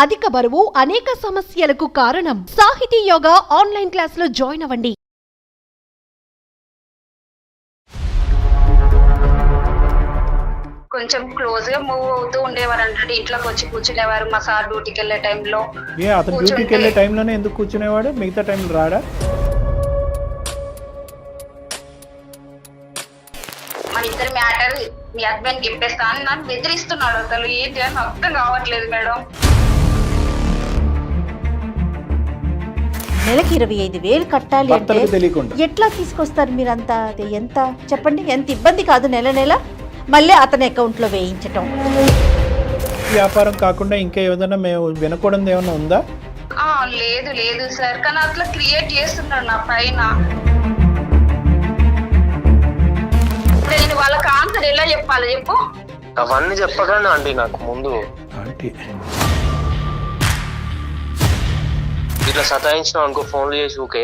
అధిక బరువు అనేక సమస్యలకు కారణం. సాహితీ యోగా ఆన్లైన్ క్లాసులో జాయిన్ అవ్వండి. కొంచెం క్లోజ్ గా మూవ్ అవుతూ ఉండేవారు అంటే ఇంట్లోకి వచ్చి కూర్చునేవారు మా సార్ డ్యూటీకి వెళ్ళే టైంలో. అతను డ్యూటీకి వెళ్ళే టైంలోనే ఎందుకు కూర్చునేవాడు, మిగతా టైంలో రాడా? మన ఇద్దరి మ్యాటర్ మీ హస్బెండ్ చెప్పేస్తా అని నన్ను బెదిరిస్తున్నాడు. అసలు ఏంటి అని అర్థం కావట్లేదు మేడం. నెలకి 25,000 కట్టాలి అంటే భర్తలకు తెలియకుండా ఎట్లా తీసుకొస్తారు మీరంతా? అది ఎంత చెప్పండి, ఎంత ఇబ్బంది కాదు నెల నెల మళ్ళీ అతని అకౌంట్లో వేయించటం. వ్యాపారం కాకుండా ఇంకా ఏదైనా మేము వినకూడదు ఏమైనా ఉందా? లేదు లేదు సార్, కానీ అట్లా క్రియేట్ చేస్తున్నాడు నా పైన. నేను వాళ్ళకి ఆన్సర్ ఎలా చెప్పాలి చెప్పు? అవన్నీ చెప్పకండి ఆంటీ, నాకు ముందు ఆంటీ ఇట్లా సతాయించిన అనుకో ఫోన్లు చేసి ఊకే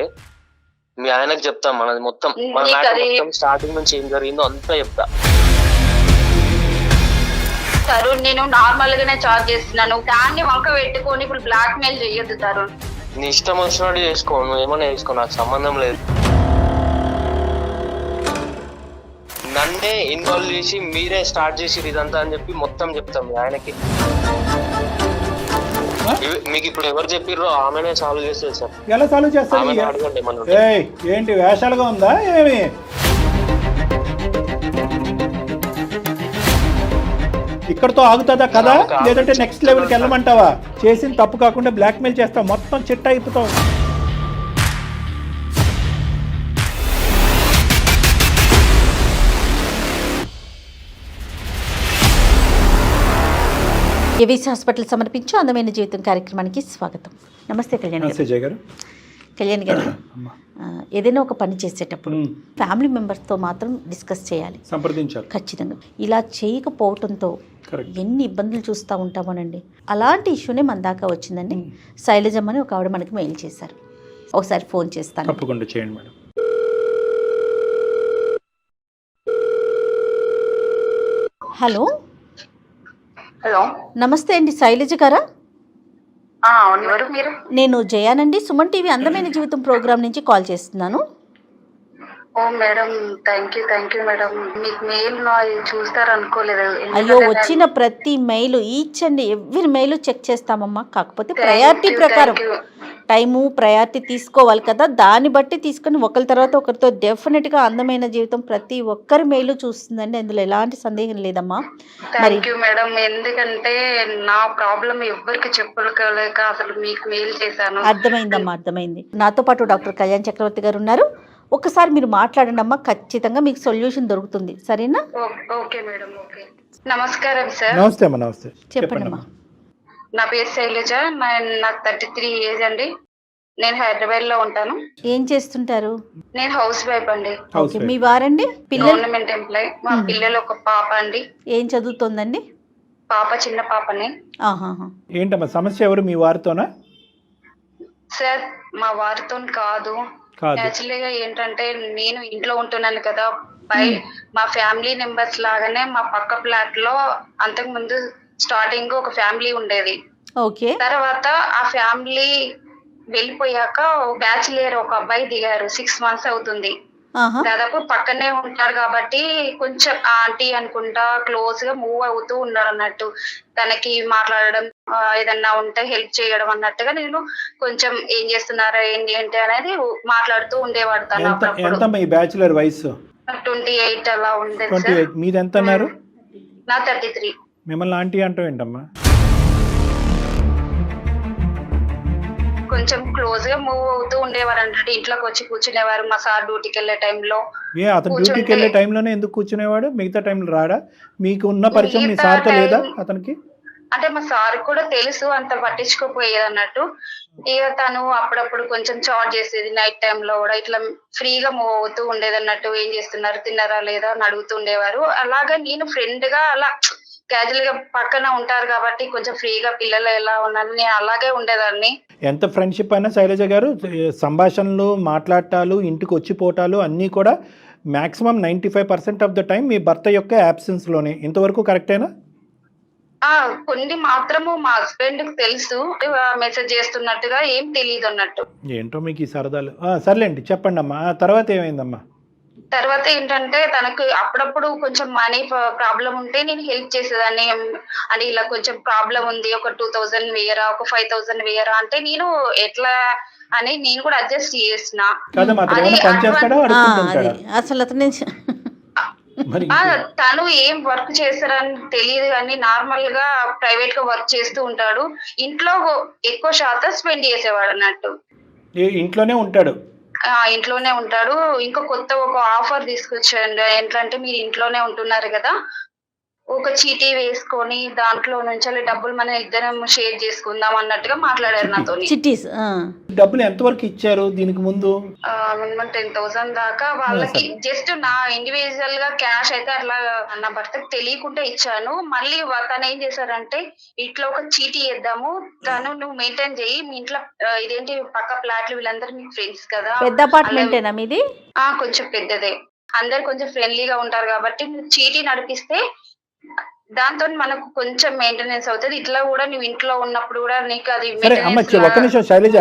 మీ ఆయనకు చెప్తాం మనది మొత్తం, మన నీకు మ్యాటర్ అది- మొత్తం స్టార్టింగ్ నుంచి ఏం జరిగిందో అంతా చెప్తా. తరుణ్, నేను నార్మల్ గానే చార్జ్ చేస్తున్నాను, దాన్ని వంక పెట్టుకొని ఇప్పుడు బ్లాక్ మెయిల్ చెయ్యొద్దు తరుణ్. నీ ఇష్టం వచ్చినట్టు చేసుకో, నువ్వు ఏమైనా చేసుకో, నాకు సంబంధం లేదు. నన్నే ఇన్వాల్వ్ చేసి మీరే స్టార్ట్ చేసి ఇదంతా అని చెప్పి మొత్తం చెప్తాం మీ ఆయనకి. మీకు ఇప్పుడు ఎవరు చెప్పిర్రో ఆమెనే సాల్వ్ చేస్తుంది సార్. ఎలా సాల్వ్ చేస్తాను? ఆమెను అడగండి ఏమన్నా ఉంటే. ఏంటి వేషాలుగా ఉందా ఏమి? ఇక్కడతో ఆగుతుందా కదా, లేదంటే నెక్స్ట్ లెవెల్కి వెళ్ళమంటావా? చేసిన తప్పు కాకుండా బ్లాక్మెయిల్ చేస్తావు, మొత్తం చిట్ట అయిపోతావు. ఏవీసీ హాస్పిటల్ సమర్పించు అందమైన జీవితం కార్యక్రమానికి స్వాగతం. నమస్తే కళ్యాణ్ గారు. జయ గారు. కళ్యాణ్ గారు, ఏదైనా ఒక పని చేసేటప్పుడు ఫ్యామిలీ మెంబర్స్తో మాత్రం డిస్కస్ చేయాలి, సంప్రదించాలి ఖచ్చితంగా. ఇలా చేయకపోవడంతో Correct. ఎన్ని ఇబ్బందులు చూస్తూ ఉంటామోనండి. అలాంటి ఇష్యూనే మన దాకా వచ్చిందండి. శైలజమ్మని ఒక ఆవిడ మనకి మెయిల్ చేశారు. ఒకసారి ఫోన్ చేస్తాను. తప్పకుండా చేయండి మేడం. హలో, హలో, నమస్తే అండి, శైలజ గారా? అవును, ఎవరు మీరు? నేను జయానండి, సుమన్ టీవీ అందమైన జీవితం ప్రోగ్రామ్ నుంచి కాల్ చేస్తున్నాను. Oh madam, thank you madam. మీకు మెయిల్ చూస్తారు అనుకోలేదు. అయ్యో, వచ్చిన ప్రతి mail, each and every mail check చేస్తామమ్మా. కాకపోతే ప్రయారిటీ ప్రకారం టైము ప్రయారిటీ తీసుకోవాలి కదా, దాన్ని బట్టి తీసుకొని ఒకరి తర్వాత ఒకరితో డెఫినెట్గా అందమైన జీవితం ప్రతి ఒక్కరి మెయిల్ చూస్తుందండి, అందులో ఎలాంటి సందేహం లేదమ్మా. మరి థ్యాంక్ యూ మేడం, ఎందుకంటే నా ప్రాబ్లం ఎవ్వరికి చెప్పుకోలేక అసలు మీకు మెయిల్ చేశాను. అర్థమైందమ్మా, అర్థమైంది. నాతో పాటు డాక్టర్ కళ్యాణ్ చక్రవర్తి గారు ఉన్నారు. ఒక్కసారి మీరు మాట్లాడండి అమ్మా, ఖచ్చితంగా మీకు సొల్యూషన్ దొరుకుతుంది, సరేనా? Okay madam, okay. నమస్కారం సార్. నమస్తే అమ్మా. నమస్తే, చెప్పండి అమ్మా. నా పేరు శైలజ, నాకు 33 ఏజ్ అండి. నేను హైదరాబాద్ లో ఉంటాను. ఏం చేస్తుంటారు? నేను హౌస్ వైఫ్ అండి. హౌస్ ఓకే, మీ వారండి? పిల్లలు గవర్నమెంట్ ఎంప్లాయ్. మా పిల్లలు ఒక పాప అండి. ఏం చదువుతోందండి? పాప చిన్న పాపని. ఆహాహా. ఏంటమ్మా సమస్య? ఎవరు, మీ వారితోనా? సార్, మా వారితో కాదు. కాదు. యాక్చువల్గా ఏంటంటే నేను ఇంట్లో ఉంటున్నాను కదా, మా ఫ్యామిలీ మెంబర్స్ లాగానే మా పక్క ఫ్లాట్ లో అంతకు ముందు స్టార్టింగ్ ఒక ఫ్యామిలీ ఉండేది. ఓకే. తర్వాత ఆ ఫ్యామిలీ వెళ్ళిపోయాక బ్యాచిలర్ ఒక అబ్బాయి దిగారు. 6 months అవుతుంది. ఆహా. దాదాపు పక్కనే ఉంటారు కాబట్టి కొంచెం ఆంటీ అనుకుంటా క్లోజ్ గా మూవ్ అవుతూ ఉన్నారు అన్నట్టు. తనకి మాట్లాడడం, ఏదన్నా ఉంటే హెల్ప్ చేయడం అన్నట్టుగా నేను కొంచెం ఏం చేస్తున్నారా ఏంటి అనేది మాట్లాడుతూ ఉండేవాడు తను. ఎంత అప్పుడప్పుడు ఎంతమ్మా ఈ బ్యాచులర్ వయసు? 28 అలా ఉండేది 28. సార్. మీది ఎంత అన్నారు? నా 33. మిమ్మల్ని ఆంటీ అంటావు ఏంటమ్మా? కొంచెం క్లోజ్ గా మూవ్ అవుతూ ఉండేవారు అంటే ఇంట్లోకి వచ్చి కూర్చునేవారు మా సార్ డ్యూటీకి వెళ్ళే టైంలో. అతను డ్యూటీకి వెళ్ళే టైంలోనే ఎందుకు కూర్చునేవాడు, మిగతా టైంలో రాడా? మీకు ఉన్న పరిచయం మీ సార్తో లేదా అతనికి? అంటే మా సార్ కూడా తెలుసు, అంత పట్టించుకోపోయేది అన్నట్టు. ఇక తను అప్పుడప్పుడు కొంచెం చార్జ్ చేసేది నైట్ టైంలో కూడా, ఇట్లా ఫ్రీగా మూవ్ అవుతూ ఉండేది అన్నట్టు. ఏం చేస్తున్నారు, తిన్నారా లేదా అని అడుగుతూ ఉండేవారు. అలాగా నేను ఫ్రెండ్ గా అలా క్యాజువల్ గా పక్కన ఉంటారు కాబట్టి కొంచెం ఫ్రీగా పిల్లలు ఎలా ఉన్నారు నేను అలాగే ఉండేదాన్ని. ఎంత ఫ్రెండ్షిప్ అయినా శైలజ గారు, సంభాషణలు, మాట్లాడటాలు, ఇంటికి వచ్చిపోవటాలు అన్నీ కూడా మ్యాక్సిమం 95% ఆఫ్ ద టైం మీ భర్త యొక్క యాబ్సెన్స్లోనే. ఇంతవరకు కరెక్టేనా? కొన్ని మాత్రము మా హస్బెండ్ కి తెలుసు, మెసేజ్ చేస్తున్నట్టుగా ఏం తెలియదు అన్నట్టు. ఏంటో మీకు ఈ సరదాలు. సర్లేండి చెప్పండి అమ్మా. తర్వాత ఏమైందమ్మా? తర్వాత ఏంటంటే తనకు అప్పుడప్పుడు కొంచెం మనీ ప్రాబ్లం ఉంటే నేను హెల్ప్ చేసేదాన్ని. అని ఇలా కొంచెం ప్రాబ్లం ఉంది, ఒక 2000 వేయరా, ఒక 5000 వేయరా అంటే నేను ఎట్లా అని నేను కూడా అడ్జస్ట్ చేసిన. కాదమ్మా, అతను ఏమైనా పని చేస్తాడా, అడుక్కుంటుంటాడా? అసలు అతను మరి తను ఏం వర్క్ చేస్తారని తెలియదు కానీ నార్మల్ గా ప్రైవేట్ గా వర్క్ చేస్తూ ఉంటాడు. ఇంట్లో ఎక్కువ శాతం స్పెండ్ చేసేవాడు అన్నట్టు. ఇంట్లోనే ఉంటాడు? ఇంట్లోనే ఉంటాడు. ఇంకా కొత్త ఒక ఆఫర్ తీసుకొచ్చాడు. ఏంటంటే మీరు ఇంట్లోనే ఉంటున్నారు కదా, ఒక చీటీ వేసుకొని దాంట్లో నుంచి డబ్బులు మనం ఇద్దరం షేర్ చేసుకుందాం అన్నట్టుగా మాట్లాడారు నాతో. చిట్టీస్. డబ్బులు ఎంతవరకు ఇచ్చారు దీనికి ముందు? మినిమం 10,000 దాకా వాళ్ళకి. జస్ట్ నా ఇండివిజువల్ గా క్యాష్ అయితే అట్లా నా భర్తకు తెలియకుండా ఇచ్చాను. మళ్ళీ తను ఏం చేశారంటే ఇట్లా ఒక చీటీ వేద్దాము, తను నువ్వు మెయింటైన్ చెయ్యి, మీ ఇంట్లో ఇదేంటి పక్క ఫ్లాట్లు వీళ్ళందరూ మీకు ఫ్రెండ్స్ కదా. పెద్ద అపార్ట్మెంటేనా మీది? కొంచెం పెద్దదే, అందరు కొంచెం ఫ్రెండ్లీగా ఉంటారు కాబట్టి నువ్వు చీటీ నడిపిస్తే దాంతో మనకు కొంచెం మెయింటెనెన్స్ అవుతుంది. ఇట్లా కూడా నువ్వు ఇంట్లో ఉన్నప్పుడు కూడా నీకు అది. సరే అమ్మ, ఒక్క నిమిషం శైలజ,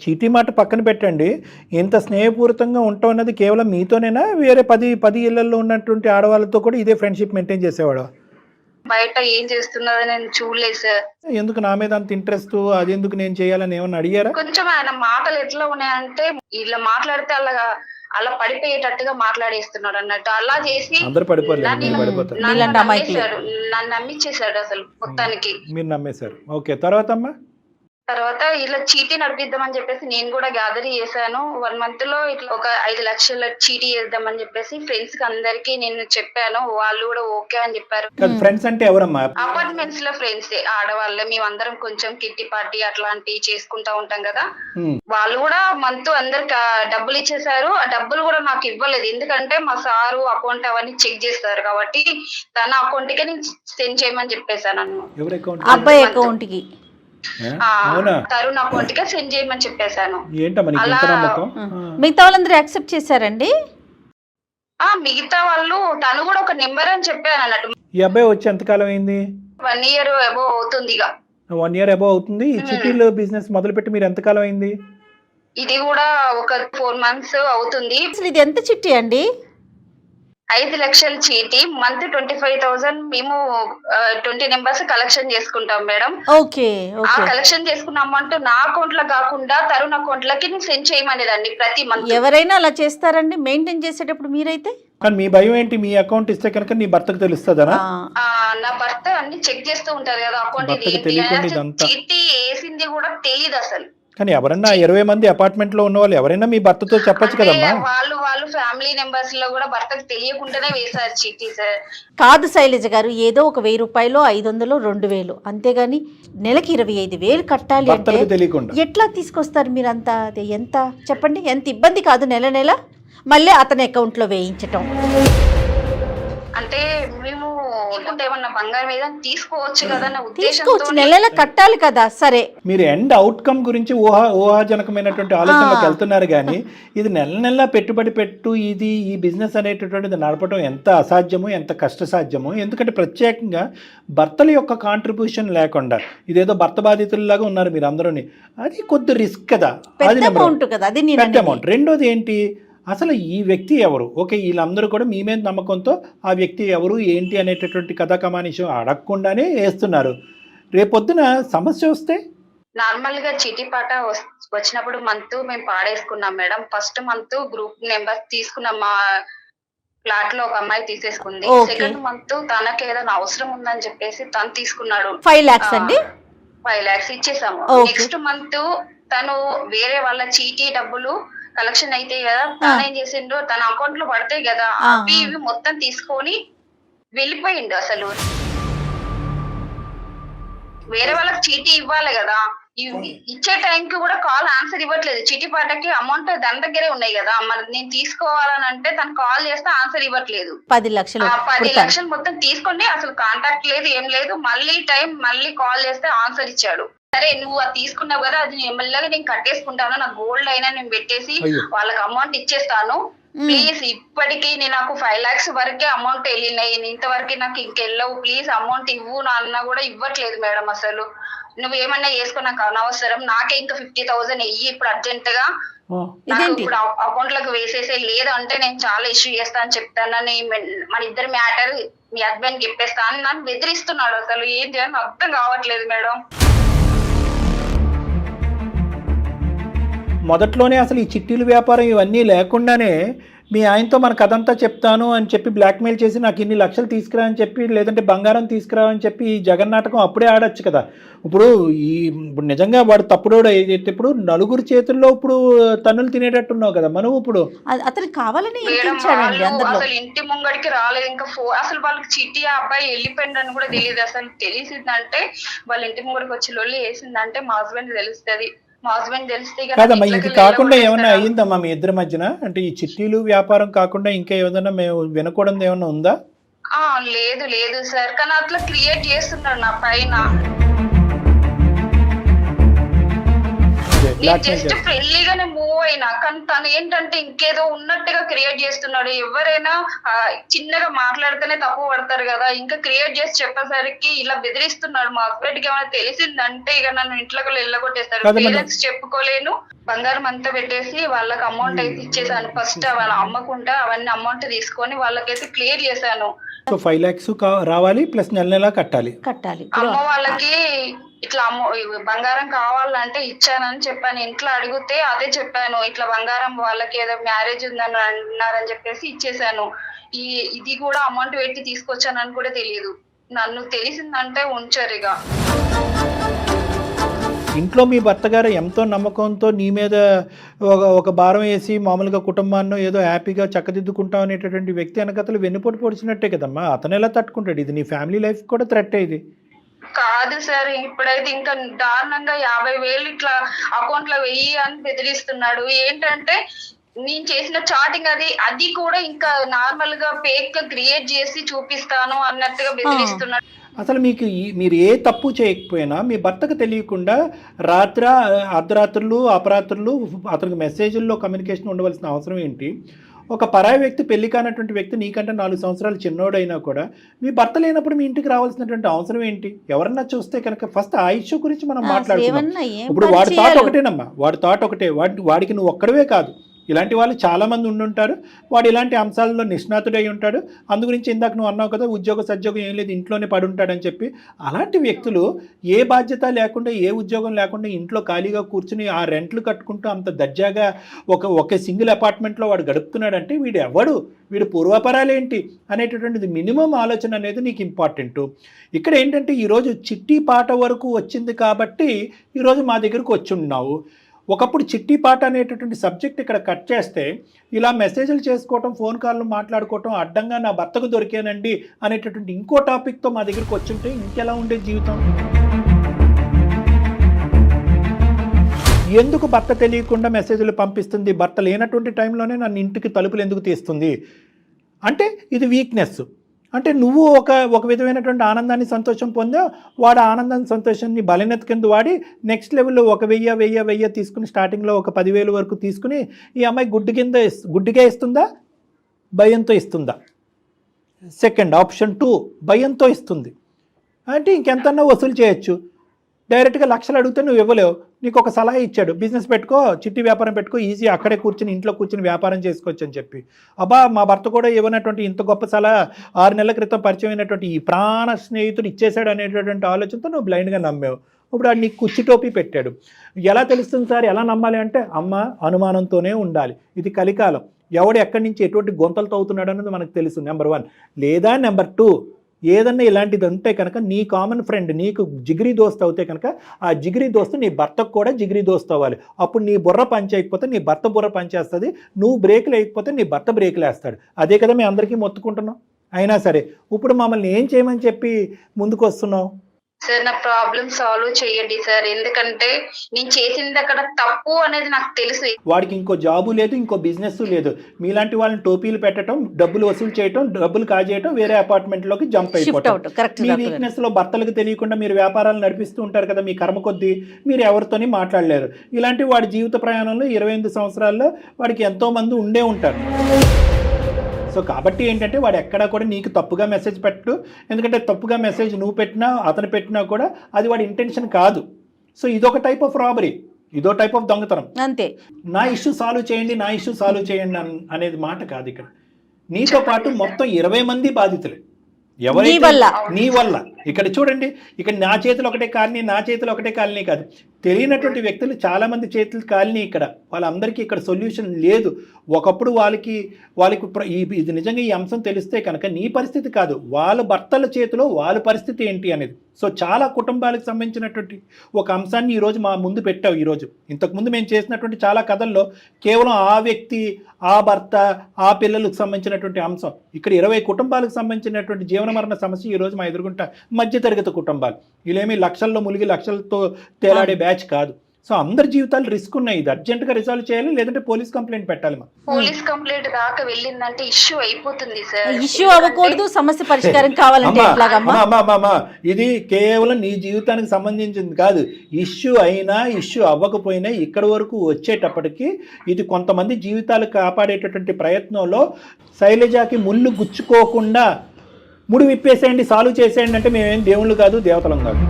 చీటీ మాట పక్కన పెట్టండి. ఇంత స్నేహపూరితంగా ఉంటాం అన్నది కేవలం మీతోనేనా, వేరే 10 ఇళ్లలో ఉన్నటువంటి ఆడవాళ్ళతో కూడా ఇదే ఫ్రెండ్షిప్ మెయింటైన్ చేసేవాడు? బయట ఏం చేస్తున్నదో నేను చూడలేదు సార్. ఎందుకు నా మీద అంత ఇంట్రెస్ట్, అది ఎందుకు నేను చేయాలని ఏమన్నా అడిగారా? కొంచెం ఆయన మాటలు ఎట్లా ఉన్నాయంటే ఇలా మాట్లాడితే అలా పడిపోయేటట్టుగా మాట్లాడేస్తున్నాడు అన్నట్టు. అలా చేసి నన్ను నమ్మించేశాడు అసలు మొత్తానికి. మీరు నమ్మేశారు. ఓకే, తర్వాత అమ్మా? తర్వాత ఇలా చీటీ నడిపిద్దామని చెప్పేసి నేను కూడా గ్యాదర్ చేశాను. 1 month లో ఇట్లా ఒక 5 లక్షల చీటీ చేద్దామని చెప్పేసి ఫ్రెండ్స్ కి అందరికి నేను చెప్పాను. వాళ్ళు కూడా ఓకే అని చెప్పారు. ఫ్రెండ్స్ అంటే ఎవరమ్మా? అపార్ట్మెంట్స్ లో ఫ్రెండ్స్, ఆడవాళ్ళే. మేమందరం కొంచెం కిట్టి పార్టీ అట్లాంటివి చేసుకుంటా ఉంటాం కదా. వాళ్ళు కూడా మంత్ అందరికి డబ్బులు ఇచ్చేసారు. ఆ డబ్బులు కూడా నాకు ఇవ్వలేదు, ఎందుకంటే మా సారు అకౌంట్ అవన్నీ చెక్ చేస్తారు కాబట్టి తన అకౌంట్ కి నేను సెండ్ చేయమని చెప్పేశాను. అబ్బాయి అకౌంట్ కి, తరుణ్ అకౌంట్ కి సెండ్ చేయమని చెప్పేశాను. మిగతా వాళ్ళందరూ యాక్సెప్ట్ చేశారండి? మిగతా వాళ్ళు తను కూడా ఒక నెంబర్ అని చెప్పాను అన్నట్టు. ఈ అబ్బాయి వచ్చి ఎంతకాలం అయింది? 1 year అబౌవ్ అవుతుంది. ఇక 1 year అబౌవ్ అవుతుంది. ఈ చిట్టీలో బిజినెస్ మొదలుపెట్టి మీరు ఎంతకాలం అయింది? ఇది కూడా ఒక 4 months అవుతుంది. అసలు ఇది ఎంత చిట్టి అండి? 5 లక్షల చీటీ, మంత్ 25,000. మేము 20 నెంబర్స్ కలెక్షన్ చేసుకుంటాం మేడం. ఓకే. ఆ కలెక్షన్ చేసుకున్న అమౌంట్ నా అకౌంట్ లో కాకుండా తరుణ్ అకౌంట్ లకి సెండ్ చేయమనేదాన్ని ప్రతి మంత్. ఎవరైనా అలా చేస్తారండి మెయింటైన్ చేసేటప్పుడు? మీరైతే కానీ మీ భయం ఏంటి? మీ అకౌంట్ ఇస్తే కనుక నీ భర్తకు తెలుస్తుందనా? నా భర్త అన్ని చెక్ చేస్తూ ఉంటారు కదా అకౌంట్. చీటీ వేసింది కూడా తెలియదు అసలు. కానీ ఎవరన్నా 20 మంది అపార్ట్మెంట్ లో ఉన్న వాళ్ళు ఎవరైనా మీ భర్తతో చెప్పొచ్చు కదమ్మా. వాళ్ళు ఫ్యామిలీ మెంబర్స్ లో కూడా భర్తకు తెలియకుండానే వేశారు చీటీ సార్. కాదు శైలజ గారు, ఏదో ఒక 1000 రూపాయలు, 500, 2000, అంతేగాని నెలకి 25,000 కట్టాలి అంటే ఎట్లా తీసుకొస్తారు మీరంతా? అది ఎంత చెప్పండి, ఎంత ఇబ్బంది కాదు నెల నెల మళ్ళీ అతని అకౌంట్ లో వేయించటం. అంటే మేము ఏమన్నా బంగారం ఏదైనా తీసుకోవచ్చు కదా అన్న తీసుకోవచ్చు, నెల నెల కట్టాలి కదా. సరే, మీరు ఎండ్ అవుట్కమ్ గురించి ఊహాజనకమైనటువంటి ఆలోచనలోకి వెళ్తున్నారు. కానీ ఇది నెల పెట్టుబడి పెట్టు, ఇది ఈ బిజినెస్ అనేటటువంటిది నడపడం ఎంత అసాధ్యమో, ఎంత కష్టసాధ్యమో. ఎందుకంటే ప్రత్యేకంగా భర్తల యొక్క కాంట్రిబ్యూషన్ లేకుండా ఇదేదో భర్త బాధితుల్లాగా ఉన్నారు మీరు అందరూని. అది కొద్ది రిస్క్ కదా, అది పెద్ద అమౌంట్. రెండోది ఏంటి, అసలు ఈ వ్యక్తి ఎవరు? ఓకే, వీళ్ళందరూ కూడా మీ మీద నమ్మకంతో ఆ వ్యక్తి ఎవరు ఏంటి అనేటటువంటి కథా కమానిషం అడగకుండానే వేస్తున్నారు. రేపొద్దున సమస్య వస్తే నార్మల్ గా చీటీ పాట వచ్చినప్పుడు మంత్ మేము పాడేసుకున్నాం madam. First month group number తీసుకున్నాం, మా ఫ్లాట్ లో ఒక అమ్మాయి తీసేసుకుంది. సెకండ్ మంత్ తనకి ఏదైనా అవసరం ఉందని చెప్పేసి తను తీసుకున్నాడు. 5 lakhs అండి. 5 lakhs ఇచ్చేసాము. నెక్స్ట్ మంత్ తను వేరే వాళ్ళ చీటీ డబ్బులు కలెక్షన్ అయితే కదా, తను ఏం చేసిండు, తన అకౌంట్ లో పడతాయి కదా అవి ఇవి మొత్తం తీసుకొని వెళ్ళిపోయిండు. అసలు వేరే వాళ్ళకి చీటీ ఇవ్వాలి కదా, ఇచ్చే టైంకి కూడా కాల్ ఆన్సర్ ఇవ్వట్లేదు. చీటీ పాటకి అమౌంట్ దాని దగ్గరే ఉన్నాయి కదా, మరి నేను తీసుకోవాలని అంటే తను కాల్ చేస్తే ఆన్సర్ ఇవ్వట్లేదు. 10 లక్షలు మొత్తం తీసుకొని అసలు కాంటాక్ట్ లేదు, ఏం లేదు. మళ్ళీ కాల్ చేస్తే ఆన్సర్ ఇచ్చాడు. సరే నువ్వు అది తీసుకున్నావు కదా, అది మెల్లగా నేను కట్టేసుకుంటాను, నాకు గోల్డ్ అయినా నేను పెట్టేసి వాళ్ళకి అమౌంట్ ఇచ్చేస్తాను, ప్లీజ్ ఇప్పటికీ నాకు 5 lakhs వరకే అమౌంట్ వెళ్ళినాయి, ఇంతవరకు నాకు ఇంకెళ్ళవు, ప్లీజ్ అమౌంట్ ఇవ్వు అన్నా కూడా ఇవ్వట్లేదు మేడం. అసలు నువ్వేమన్నా చేసుకో, నాకు అనవసరం, నాకే ఇంకా 50,000 వెయ్యి ఇప్పుడు అర్జెంట్ గా, నాకు ఇప్పుడు అకౌంట్ లకు వేసేసే, లేదు అంటే నేను చాలా ఇష్యూ చేస్తా అని చెప్తానని, మన ఇద్దరు మ్యాటర్ మీ హస్బెండ్ చెప్పేస్తా అని నన్ను బెదిరిస్తున్నాడు. అసలు ఏం చేయాలని అర్థం కావట్లేదు మేడం. మొదట్లోనే అసలు ఈ చిట్టీలు వ్యాపారం ఇవన్నీ లేకుండానే మీ ఆయనతో మన కథంతా చెప్తాను అని చెప్పి బ్లాక్మెయిల్ చేసి నాకు ఇన్ని లక్షలు తీసుకురా అని చెప్పి, లేదంటే బంగారం తీసుకురా అని చెప్పి ఈ జగన్నాటకం అప్పుడే ఆడొచ్చు కదా. ఇప్పుడు ఇప్పుడు నిజంగా వాడు తప్పుడోడు ఇప్పుడు నలుగురు చేతుల్లో ఇప్పుడు తన్నులు తినేటట్టున్నావు కదా మనం. ఇప్పుడు అతను కావాలని మేడం అసలు ఇంటి ముంగడికి రాలేదు, ఇంకా అసలు వాళ్ళకి చిట్టి ఆ అబ్బాయి వెళ్ళిపోయిందని కూడా తెలియదు. అసలు తెలిసిందంటే వాళ్ళ ఇంటి ముంగడికి వచ్చి లొల్లి వేసిందంటే మా హస్బెండ్ తెలుస్తుంది. మా హస్బెండ్ తెలిస్తే కాదమ్మా, ఇది కాకుండా ఏమన్నా అయ్యిందమ్మా మీ ఇద్దరి మధ్యన? అంటే ఈ చిట్టీలు వ్యాపారం కాకుండా ఇంకా ఏదైనా మేము వినకూడదు ఏమన్నా ఉందా? లేదు లేదు సార్, కానీ అట్లా క్రియేట్ చేస్తున్నాడు నా పైన. జస్ట్ ఫ్రెండ్లీగానే మూవ్ అయినా, కానీ తను ఏంటంటే ఇంకేదో ఉన్నట్టుగా క్రియేట్ చేస్తున్నాడు. ఎవరైనా చిన్నగా మాట్లాడితేనే తప్పు పడతారు కదా, ఇంకా క్రియేట్ చేసి చెప్పేసరికి ఇలా బెదిరిస్తున్నాడు. మా హస్బెండ్ కి ఏమైనా తెలిసిందంటే ఇక నన్ను ఇంట్లోకి వెళ్ళగొట్టేస్తారు. పేరెంట్స్ చెప్పుకోలేను, బంగారం అంతా పెట్టేసి వాళ్ళకి అమౌంట్ అయితే ఇచ్చేసాను. ఫస్ట్ వాళ్ళ అమ్మకుంటా అవన్నీ అమౌంట్ తీసుకొని వాళ్ళకైతే క్లియర్ చేశాను. 5 lakhs రావాలి ప్లస్ నెల నెలా కట్టాలి. అమ్మ వాళ్ళకి ఇట్లా బంగారం కావాలంటే ఇచ్చానని చెప్పాను. ఇంట్లో అడిగితే అదే చెప్పాను, ఇట్లా బంగారం వాళ్ళకి ఏదో మ్యారేజ్ ఉందని అన్నారని చెప్పేసి ఇచ్చేసాను. ఇది కూడా అమౌంట్ పెట్టి తీసుకొచ్చానని కూడా తెలియదు. నన్ను తెలిసిందంటే ఉంచారు. ఇక ఇంట్లో మీ భర్త గారు ఎంతో నమ్మకంతో నీ మీద ఒక భారం వేసి మామూలుగా కుటుంబాన్ని ఏదో హ్యాపీగా చక్కదిద్దుకుంటాం అనేటటువంటి వ్యక్తి వెనకతలు వెన్నుపోటు పొడిచినట్టే కదమ్మా. అతను ఎలా తట్టుకుంటాడు? ఇది నీ ఫ్యామిలీ లైఫ్ కూడా థ్రెట్ ఇది కాదు సార్. ఇప్పుడైతే ఇంకా దారుణంగా 50,000 ఇట్లా అకౌంట్ లో వెయ్యి అని బెదిరిస్తున్నాడు. ఏంటంటే నేను చేసిన చాటింగ్ అది కూడా ఇంకా నార్మల్ గా ఫేక్ క్రియేట్ చేసి చూపిస్తాను అన్నట్టుగా బెదిరిస్తున్నాడు. అసలు మీరు ఏ తప్పు చేయకపోయినా మీ భర్తకు తెలియకుండా అర్ధరాత్రులు అపరాత్రులు అతనికి మెసేజ్ల్లో కమ్యూనికేషన్ ఉండవలసిన అవసరం ఏంటి? ఒక పరాయి వ్యక్తి, పెళ్లి కానటువంటి వ్యక్తి, నీకంటే 4 సంవత్సరాలు చిన్నోడైనా కూడా మీ భర్త లేనప్పుడు మీ ఇంటికి రావాల్సినటువంటి అవసరం ఏంటి? ఎవరన్నా చూస్తే కనుక ఫస్ట్ ఆ ఇష్యూ గురించి మనం మాట్లాడుతున్నాం. ఇప్పుడు వాడి థాట్ ఒకటేనమ్మా, వాడి థాట్ ఒకటే. వాడికి నువ్వు ఒక్కడవే కాదు, ఇలాంటి వాళ్ళు చాలామంది ఉండుంటారు. వాడు ఇలాంటి అంశాలలో నిష్ణాతుడై ఉంటాడు. అందు గురించి ఇందాక నువ్వు అన్నావు కదా, సద్యోగం ఏం లేదు ఇంట్లోనే పడి ఉంటాడని చెప్పి. అలాంటి వ్యక్తులు ఏ బాధ్యత లేకుండా, ఏ ఉద్యోగం లేకుండా ఇంట్లో ఖాళీగా కూర్చుని ఆ రెంట్లు కట్టుకుంటూ అంత దర్జాగా ఒక సింగిల్ అపార్ట్మెంట్లో వాడు గడుపుతున్నాడంటే వీడు ఎవడు, వీడు పూర్వాపరాలేంటి అనేటటువంటిది మినిమం ఆలోచన అనేది నీకు ఇంపార్టెంట్. ఇక్కడ ఏంటంటే ఈరోజు చిట్టి పాట వరకు వచ్చింది కాబట్టి ఈరోజు మా దగ్గరకు వచ్చి ఉన్నావు. ఒకప్పుడు చిట్టి పాట అనేటటువంటి సబ్జెక్ట్ ఇక్కడ కట్ చేస్తే ఇలా మెసేజ్లు చేసుకోవటం, ఫోన్ కాళ్ళు మాట్లాడుకోవటం, అడ్డంగా నా భర్తకు దొరికానండి అనేటటువంటి ఇంకో టాపిక్తో మా దగ్గరికి వచ్చుంటే ఇంకెలా ఉండే జీవితం? ఎందుకు భర్త తెలియకుండా మెసేజ్లు పంపిస్తుంది? భర్త లేనటువంటి టైంలోనే నన్ను ఇంటికి తలుపులు ఎందుకు తీస్తుంది అంటే ఇది వీక్నెస్. అంటే నువ్వు ఒక విధమైనటువంటి ఆనందాన్ని, సంతోషం పొందావు, వాడు ఆనందాన్ని, సంతోషాన్ని బలహీనత కింద వాడి నెక్స్ట్ లెవెల్లో 1,000 తీసుకుని స్టార్టింగ్లో ఒక 10,000 వరకు తీసుకుని ఈ అమ్మాయి గుడ్డిగా ఇస్తుందా, భయంతో ఇస్తుందా? సెకండ్ ఆప్షన్ 2, భయంతో ఇస్తుంది అంటే ఇంకెంతన్నా వసూలు చేయొచ్చు. డైరెక్ట్గా లక్షలు అడిగితే నువ్వు ఇవ్వలేవు. నీకు ఒక సలహా ఇచ్చాడు, బిజినెస్ పెట్టుకో, చిట్టి వ్యాపారం పెట్టుకో, ఈజీ అక్కడే కూర్చుని ఇంట్లో కూర్చుని వ్యాపారం చేసుకోవచ్చు అని చెప్పి. అబ్బా, మా భర్త కూడా ఇవ్వనటువంటి ఇంత గొప్ప సలహా 6 నెలల క్రితం పరిచయం అయినటువంటి ఈ ప్రాణ స్నేహితుడు ఇచ్చేశాడు అనేటటువంటి ఆలోచనతో నువ్వు బ్లైండ్గా నమ్మావు. ఇప్పుడు ఆడు నీకు కుర్చీ టోపీ పెట్టాడు. ఎలా తెలుస్తుంది సార్, ఎలా నమ్మాలి అంటే అమ్మ అనుమానంతోనే ఉండాలి. ఇది కలికాలం. ఎవడు ఎక్కడి నుంచి ఎటువంటి గొంతలతో అవుతున్నాడు అనేది మనకు తెలుసు, నెంబర్ 1. లేదా నెంబర్ 2, ఏదన్నా ఇలాంటిది ఉంటే కనుక నీ కామన్ ఫ్రెండ్, నీకు జిగిరి దోస్త్ అవుతే కనుక ఆ జిగిరి దోస్తు నీ భర్తకు కూడా జిగిరి దోస్త్ అవ్వాలి. అప్పుడు నీ బుర్ర పనిచేయకపోతే నీ భర్త బుర్ర పనిచేస్తుంది, నువ్వు బ్రేకులు వేయకపోతే నీ భర్త బ్రేకులు వేస్తాడు. అదే కదా మేము అందరికీ మొత్తుకుంటున్నాం. అయినా సరే ఇప్పుడు మమ్మల్ని ఏం చేయమని చెప్పి ముందుకు వస్తున్నావు? సార్ నా ప్రాబ్లం సాల్వ్ చేయండి సార్, ఎందుకంటే నేను చేసింది అక్కడ తప్పు అనేది నాకు తెలుసు. వాడికి ఇంకో జాబు లేదు, ఇంకో బిజినెస్ లేదు. మీలాంటి వాళ్ళని టోపీలు పెట్టడం, డబ్బులు వసూలు చేయటం, డబ్బులు కాజేయటం, వేరే అపార్ట్మెంట్ లోకి జంప్ అయిపోవటం. మీ వీక్నెస్ లో భర్తలకు తెలియకుండా మీరు వ్యాపారాలు నడిపిస్తూ ఉంటారు కదా, మీ కర్మ కొద్దీ మీరు ఎవరితోని మాట్లాడలేరు. ఇలాంటి వాడి జీవిత ప్రయాణంలో 28 సంవత్సరాల్లో వాడికి ఎంతో మంది ఉండే ఉంటారు. సో కాబట్టి ఏంటంటే వాడు ఎక్కడా కూడా నీకు తప్పుగా మెసేజ్ పెట్టడు. ఎందుకంటే తప్పుగా మెసేజ్ నువ్వు పెట్టినా అతను పెట్టినా కూడా అది వాడి ఇంటెన్షన్ కాదు. సో ఇదొక టైప్ ఆఫ్ రాబరీ, ఇదో టైప్ ఆఫ్ దొంగతనం. అంతే. నా ఇష్యూ సాల్వ్ చేయండి, నా ఇష్యూ సాల్వ్ చేయండి అనేది మాట కాదు ఇక్కడ. నీతో పాటు మొత్తం 20 మంది బాధితులే. ఎవరైతే నీ వల్ల ఇక్కడ చూడండి, ఇక్కడ నా చేతులు ఒకటే కాలనీ, నా చేతులు ఒకటే కాలనీ కాదు, తెలియనటువంటి వ్యక్తులు చాలా మంది చేతులు కాలనీ. ఇక్కడ వాళ్ళందరికీ ఇక్కడ సొల్యూషన్ లేదు. ఒకప్పుడు వాళ్ళకి ఇది నిజంగా ఈ అంశం తెలిస్తే కనుక నీ పరిస్థితి కాదు, వాళ్ళ భర్తల చేతిలో వాళ్ళ పరిస్థితి ఏంటి అనేది. సో చాలా కుటుంబాలకు సంబంధించినటువంటి ఒక అంశాన్ని ఈరోజు మా ముందు పెట్టావు. ఈరోజు ఇంతకుముందు మేము చేసినటువంటి చాలా కథల్లో కేవలం ఆ వ్యక్తి, ఆ భర్త, ఆ పిల్లలకు సంబంధించినటువంటి అంశం. ఇక్కడ 20 కుటుంబాలకు సంబంధించినటువంటి జీవన మరణ సమస్య ఈరోజు మా ఎదుర్కొంటా. మధ్యతరగతి కుటుంబాలు, వీళ్ళేమి లక్షల్లో ములిగి లక్షలతో తేలాడే బ్యాచ్ కాదు. సో అందరి జీవితాలు రిస్క్ ఉన్నాయి. ఇది అర్జెంట్ గా రిజాల్వ్ చేయాలి, లేదంటే పోలీస్ కంప్లైంట్ పెట్టాలి. పోలీస్ కంప్లైంట్ దాకా వెళ్ళిందంటే ఇష్యూ అయిపోతుంది సార్. ఇష్యూ అవ్వకూడదు, సమస్య పరిష్కారం కావాలంటే ఇది కేవలం నీ జీవితానికి సంబంధించింది కాదు. ఇష్యూ అయినా ఇష్యూ అవ్వకపోయినా ఇక్కడి వరకు వచ్చేటప్పటికి ఇది కొంతమంది జీవితాలు కాపాడేటటువంటి ప్రయత్నంలో శైలజకి ముళ్ళు గుచ్చుకోకుండా ముడి విప్పేసేయండి, సాల్వ్ చేసేయండి అంటే మేమేం దేవుళ్ళు కాదు, దేవతలం కాదు.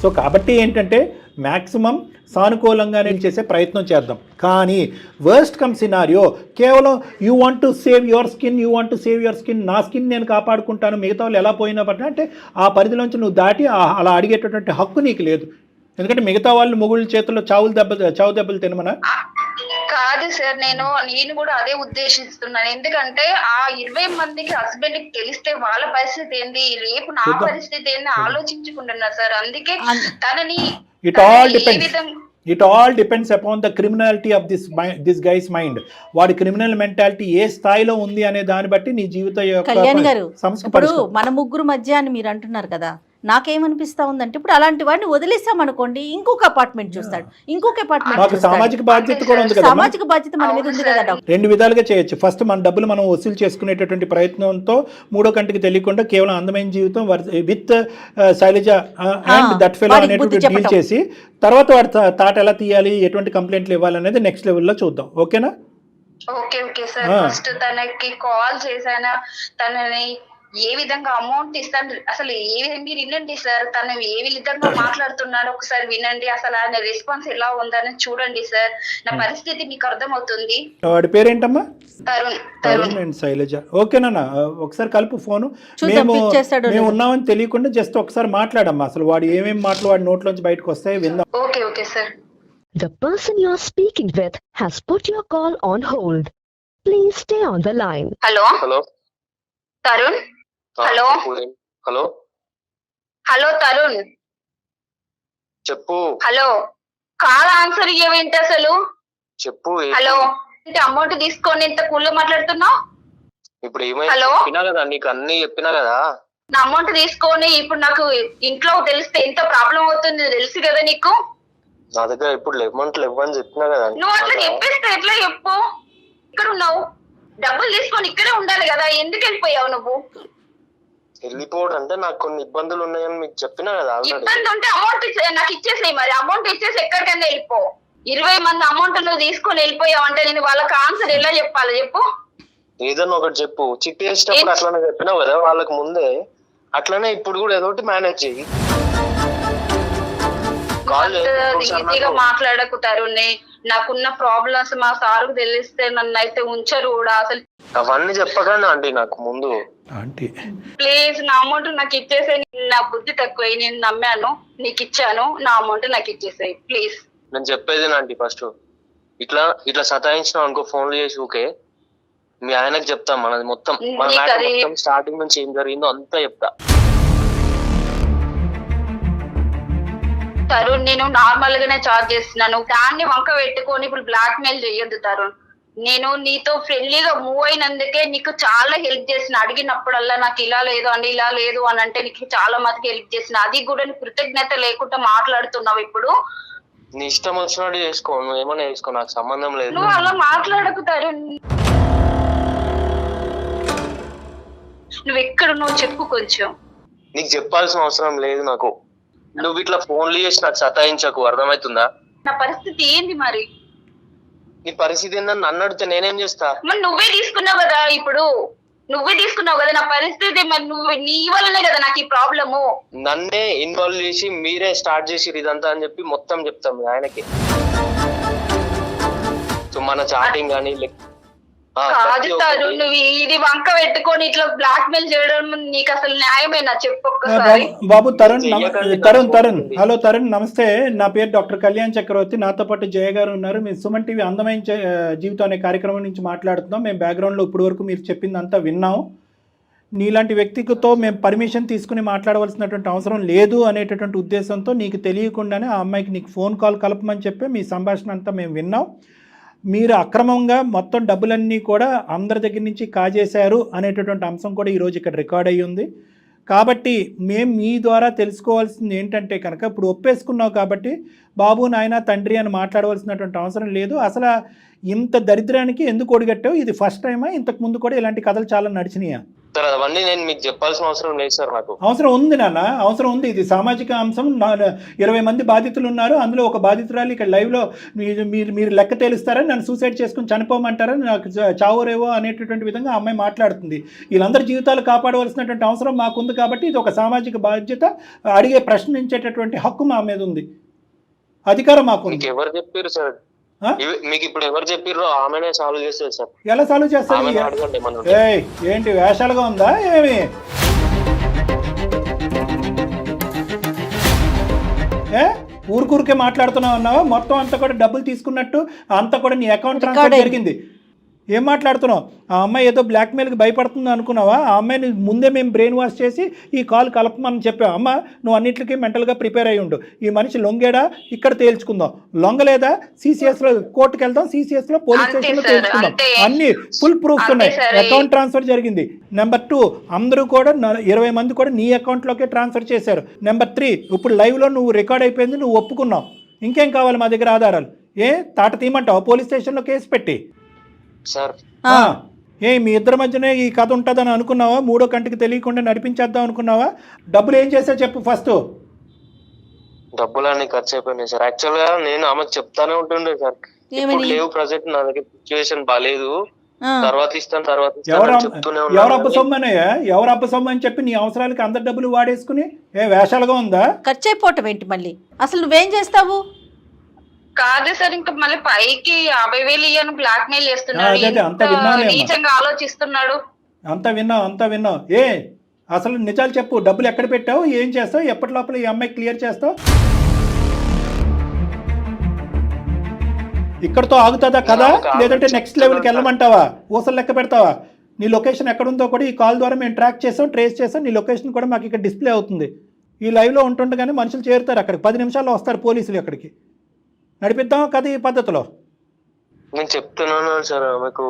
సో కాబట్టి ఏంటంటే మ్యాక్సిమం సానుకూలంగానే చేసే ప్రయత్నం చేద్దాం. కానీ వర్స్ట్ కమ్ సినారియో కేవలం you want to save your skin, నా స్కిన్ నేను కాపాడుకుంటాను, మిగతా వాళ్ళు ఎలా పోయినా పట్టినా అంటే ఆ పరిధిలోంచి నువ్వు దాటి అలా అడిగేటటువంటి హక్కు నీకు లేదు. ఎందుకంటే మిగతా వాళ్ళు మొగుళ్ళ చేతుల్లో చావు దెబ్బలు తినమనా? కాదు సార్, నేను కూడా అదే ఉద్దేశిస్తున్నాను. ఎందుకంటే ఆ 20 మందికి హస్బెండ్ కి తెలిస్తే వాళ్ళ పరిస్థితి ఏంది, రేపు నా పరిస్థితి ఏంది ఆలోచించుకుంటున్నా సార్. అందుకే తనని it all depends upon the criminality of this guys mind. వాడి క్రిమినల్ మెంటాలిటీ ఏ స్థాయిలో ఉంది అనే దాన్ని బట్టి నీ జీవిత కళ్యాణ్ గారు, ఇప్పుడు మన ముగ్గురు మధ్య అని మీరు అంటున్నారు కదా, నాకేమనిపిస్తా ఉందంటే ఇప్పుడు అలాంటి వాడిని వదిలేసామనుకోండి, ఇంకొక అపార్ట్మెంట్ చూస్తాడు, ఇంకొక అపార్ట్మెంట్. సామాజిక బాధ్యత కూడా ఉంది కదా, సామాజిక బాధ్యత మన మీద ఉంది కదా డాక్టర్. 2 విధాలుగా చేయొచ్చు. ఫస్ట్ మన డబ్బులు మనం వసూలు చేసుకునేటటువంటి ప్రయత్నంతో మూడో కంటికి తెలియకుండా కేవలం అందమైన జీవితం with Shailaja and that fellow అనేటువంటి డీల్ చేసి తర్వాత వాడి తాట ఎలా తీయాలి, ఎటువంటి కంప్లైంట్లు ఇవ్వాలనేది నెక్స్ట్ లెవెల్లో చూద్దాం. ఓకేనా? Okay sir. ఫస్ట్ తనకి కాల్ చేశానా, తనని ఏ విధంగా అమౌంట్ ఇస్తాను, అసలు మీరు వినండి సార్, తను ఏ విధంగా మాట్లాడుతున్నాడో ఒకసారి వినండి, అసలు ఆయన రెస్పాన్స్ ఎలా ఉందని చూడండి సార్. నా పరిస్థితి మీకు అర్థమవుతుంది. వాడి పేరేంటమ్మా? తరుణ్ అండ్ శైలజ. ఓకేనా? ఒకసారి కలుపు ఫోను. మేము ఉన్నామని తెలియకుండా జస్ట్ ఒకసారి మాట్లాడమ్మా. అసలు వాడు ఏమేమి మాటలు వాడి నోట్లోంచి బయటకు వస్తాయి విందాం. Okay sir. The person you are speaking with has put your call on hold. Please stay on the line. Hello Tarun. Hello Tarun చెప్పు. హలో, కాల్ ఆన్సర్ ఇవ్వేంటి అసలు? చెప్పు. హలో, అమౌంట్ తీసుకొని ఇంత కూల్ మాట్లాడుతున్నావు? ఇప్పుడు ఏమైనా చెప్పినా కదా, నీకు అన్ని చెప్పినా కదా. నా అమౌంట్ తీసుకొని ఇప్పుడు నాకు ఇంట్లో తెలిస్తే ఎంత ప్రాబ్లం అవుతుంది తెలుసు కదా నీకు. నా దగ్గర ఇప్పుడు అమౌంట్ ఇవ్వని చెప్పినా కదా. నువ్వు అట్లా చెప్పేస్తే ఎట్లా చెప్పు? ఇక్కడ ఉన్నావు, డబ్బులు తీసుకొని ఇక్కడే ఉండాలి కదా, ఎందుకు వెళ్ళిపోయావు నువ్వు? వెళ్ళిపోవడం అంటే నాకు కొన్ని ఇబ్బందులు ఉన్నాయని మీకు చెప్పినా కదా. ఇబ్బంది ఉంటే అమౌంట్ నాకు ఇచ్చేసేయి, మరి అమౌంట్ ఇచ్చేసి ఎక్కడికైనా వెళ్ళిపో. 20 మంది అమౌంట్ నువ్వు తీసుకొని వెళ్ళిపోయావు అంటే నేను వాళ్ళకి ఆన్సర్ ఎలా చెప్పాలి చెప్పు? ఏదన్నా ఒకటి చెప్పు. చిట్టి వేసేటప్పుడు అట్లానే చెప్పినావు కదా వాళ్ళకి ముందే, అట్లానే ఇప్పుడు కూడా ఏదో ఒకటి మేనేజ్ చెయ్యి. ఈజీగా మాట్లాడకుతారు. నాకున్న ప్రాబ్లమ్స్ మా సార్కు తెలిస్తే నన్ను అయితే ఉంచరు కూడా. అసలు అవన్నీ చెప్పకండి ఆంటీ నాకు ముందు. ప్లీజ్ నా అమౌంట్ నాకు ఇచ్చేసే. నా బుద్ధి తక్కువ, నేను నమ్మాను, నీకు ఇచ్చాను, నా అమౌంట్ నాకు ఇచ్చేసాయి ప్లీజ్. నేను చెప్పేది ఆంటీ, ఫస్ట్ ఇట్లా సతాయించినావు అనుకో ఫోన్లు చేసి ఊకే, మీ ఆయనకు చెప్తాం మనది మొత్తం స్టార్టింగ్ నుంచి ఏం జరిగిందో అంతా చెప్తా. తరుణ్, నేను నార్మల్ గానే చార్జ్ చేస్తున్నాను, దాన్ని వంక పెట్టుకొని ఇప్పుడు బ్లాక్ మెయిల్ చెయ్యొద్దు తరుణ్. నేను నీతో ఫ్రెండ్లీగా మూవ్ అయినందుకే నీకు చాలా హెల్ప్ చేసిన, అడిగినప్పుడల్లా నాకు ఇలా లేదు అని ఇలా లేదు అని అంటే నీకు చాలా మందికి హెల్ప్ చేసిన, అది కూడా నీ కృతజ్ఞత లేకుండా మాట్లాడుతున్నావు ఇప్పుడు. నీ ఇష్టం వచ్చినట్టు చేసుకో, నువ్వు ఏమైనా చేసుకో, నాకు సంబంధం లేదు. నువ్వు అలా మాట్లాడకుతారు. నువ్వు ఎక్కడున్నావు చెప్పు కొంచెం. నీకు చెప్పాల్సిన అవసరం లేదు నాకు. నువ్వు ఇట్లా ఫోన్లు చేసి నాకు సతాయించకు, అర్థమవుతుందా? నా పరిస్థితి ఏంది మరి? నీ పరిస్థితి ఏందని నన్ను అడిగితే నేనేం చేస్తా? మరి నువ్వే తీసుకున్నావు కదా, ఇప్పుడు నువ్వే తీసుకున్నావు కదా నా పరిస్థితి. మరి నువ్వు నీ వల్లనే కదా నాకు ఈ ప్రాబ్లము. నన్నే ఇన్వాల్వ్ చేసి మీరే స్టార్ట్ చేసి ఇదంతా అని చెప్పి మొత్తం చెప్తాం ఆయనకి. సో మన చాటింగ్ కానీ కాదు తారు, నువ్వు ఇది వంక పెట్టుకొని ఇట్లా బ్లాక్ మెయిల్ చేయడం నీకు అసలు న్యాయమేనా చెప్పు ఒక్కసారి. బాబు తరుణ్ హలో తరుణ్, నమస్తే. నా పేరు డాక్టర్ కళ్యాణ్ చక్రవర్తి, నాతో పాటు జయ గారు ఉన్నారు. మేము సుమన్ టీవీ అందమైన జీవితం అనే కార్యక్రమం నుంచి మాట్లాడుతున్నాం. మేము బ్యాక్గ్రౌండ్లో ఇప్పటి వరకు మీరు చెప్పిందంతా విన్నాం. నీలాంటి వ్యక్తితో మేము పర్మిషన్ తీసుకుని మాట్లాడవలసినటువంటి అవసరం లేదు అనేటటువంటి ఉద్దేశంతో నీకు తెలియకుండానే ఆ అమ్మాయికి నీకు ఫోన్ కాల్ కలపమని చెప్పి మీ సంభాషణ అంతా మేము విన్నాం. మీరు అక్రమంగా మొత్తం డబ్బులన్నీ కూడా అందరి దగ్గర నుంచి కాజేశారు అనేటటువంటి అంశం కూడా ఈరోజు ఇక్కడ రికార్డ్ అయ్యి ఉంది. కాబట్టి మేము మీ ద్వారా తెలుసుకోవాల్సింది ఏంటంటే కనుక, ఇప్పుడు ఒప్పేసుకున్నావు కాబట్టి బాబు నాయన తండ్రి అని మాట్లాడవలసినటువంటి అవసరం లేదు. అసలు ఇంత దరిద్రానికి ఎందుకు ఒడిగట్టావు? ఇది ఫస్ట్ టైమా? ఇంతకు ముందు కూడా ఇలాంటి కథలు చాలా నడిచినాయా? సార్ అవన్నీ నేను మీకు చెప్పాల్సిన అవసరం లేదు సార్. నాకు అవసరం ఉంది నాన్న, అవసరం ఉంది. ఇది సామాజిక అంశం. 20 మంది బాధితులు ఉన్నారు, అందులో ఒక బాధితురాలు ఇక్కడ లైవ్లో మీరు లెక్క తేలుస్తారని, నన్ను సూసైడ్ చేసుకుని చనిపోమంటారని, నాకు చావురేవో అనేటటువంటి విధంగా ఆ అమ్మాయి మాట్లాడుతుంది. వీళ్ళందరి జీవితాలు కాపాడవలసినటువంటి అవసరం మాకుంది. కాబట్టి ఇది ఒక సామాజిక బాధ్యత. అడిగే ప్రశ్నించేటటువంటి హక్కు మా మీద ఉంది, అధికారం మాకు. మీకు ఎవరు చెప్పారు సార్? మీకు ఇప్పుడు ఎవరు చెప్పారో ఆమెనే సాల్వ్ చేస్తారు సార్. ఎలా సాల్వ్ చేస్తారు? ఏంటి వేషాలుగా ఉందా ఏమి? ఊరికే మాట్లాడుతున్నావు అన్నావా? మొత్తం అంతా కూడా డబ్బులు తీసుకున్నట్టు అంతా కూడా నీ అకౌంట్ ట్రాన్స్ఫర్ జరిగింది. ఏం మాట్లాడుతున్నావు? ఆ అమ్మాయి ఏదో బ్లాక్మెయిల్కి భయపడుతుంది అనుకున్నావా? ఆ అమ్మాయిని ముందే మేము బ్రెయిన్ వాష్ చేసి ఈ కాల్ కలపమని చెప్పాం. అమ్మ నువ్వు అన్నింటికి మెంటల్గా ప్రిపేర్ అయ్యి ఉండు. ఈ మనిషి లొంగేడా ఇక్కడ తేల్చుకుందాం, లొంగలేదా సిసిఎస్లో కోర్టుకు వెళ్దాం, సిసిఎస్లో పోలీస్ స్టేషన్లో తేల్చుకుందాం. అన్ని ఫుల్ ప్రూఫ్స్ ఉన్నాయి. అకౌంట్ ట్రాన్స్ఫర్ జరిగింది. నెంబర్ 2, అందరూ కూడా 20 మంది కూడా నీ అకౌంట్లోకే ట్రాన్స్ఫర్ చేశారు. నెంబర్ 3, ఇప్పుడు లైవ్లో నువ్వు రికార్డ్ అయిపోయింది, నువ్వు ఒప్పుకున్నావు. ఇంకేం కావాలి మా దగ్గర ఆధారాలు? తాట తీయమంటావు? పోలీస్ స్టేషన్లో కేసు పెట్టి సార్. మీ ఇద్దరి మధ్యనే ఈ కథ ఉంటుందని అనుకున్నావా? మూడో కంటికి తెలియకుండా నడిపించేద్దాం అనుకున్నావా? డబ్బులు ఏం చేసా చెప్పు ఫస్ట్. డబ్బులన్నీ ఖర్చు అయిపోయినాయి సార్. యాక్చువల్ గా నేను ఆమెకు చెప్తానే ఉంటుండే సార్, ఇప్పుడు లేవు ప్రజెంట్ నా దగ్గర సిచ్యువేషన్ బాగాలేదు, తర్వాత ఇస్తాను చెప్తూనే ఉన్నాను. ఎవరు అబ్బ సొమ్ము అని చెప్పి నీ అవసరాలకి అందరి డబ్బులు వాడేసుకుని వేషాలుగా ఉందా? ఖర్చు అయిపోవటం ఏంటి మళ్ళీ? అసలు నువ్వేం చేస్తావు? కాదు సార్, ఇంకా మళ్ళీ పైకి 50,000 ఇయ్యను బ్లాక్ మెయిల్ చేస్తున్నాడు, నీచంగా ఆలోచిస్తున్నాడు. అంతా విన్నావు. అసలు నిజాలు చెప్పు. డబ్బులు ఎక్కడ పెట్టావు? ఏం చేస్తావు? ఎప్పటి లోపల ఈ అమ్మాయి క్లియర్ చేస్తావు? ఇక్కడతో ఆగుతుందా కదా, లేదంటే నెక్స్ట్ లెవెల్కి వెళ్ళమంటావా? ఊసలు లెక్క పెడతావా? నీ లొకేషన్ ఎక్కడుందో కూడా ఈ కాల్ ద్వారా మేము ట్రేస్ చేసాం. నీ లొకేషన్ కూడా మాకు ఇక్కడ డిస్ప్లే అవుతుంది. ఈ లైవ్లో ఉంటుండగానే మనుషులు చేరుతారు అక్కడికి. 10 నిమిషాల్లో వస్తారు పోలీసులు అక్కడికి. నడిపిద్దాం కదా ఈ పద్ధతిలో. నేను చెప్తున్నాను సార్, మీకు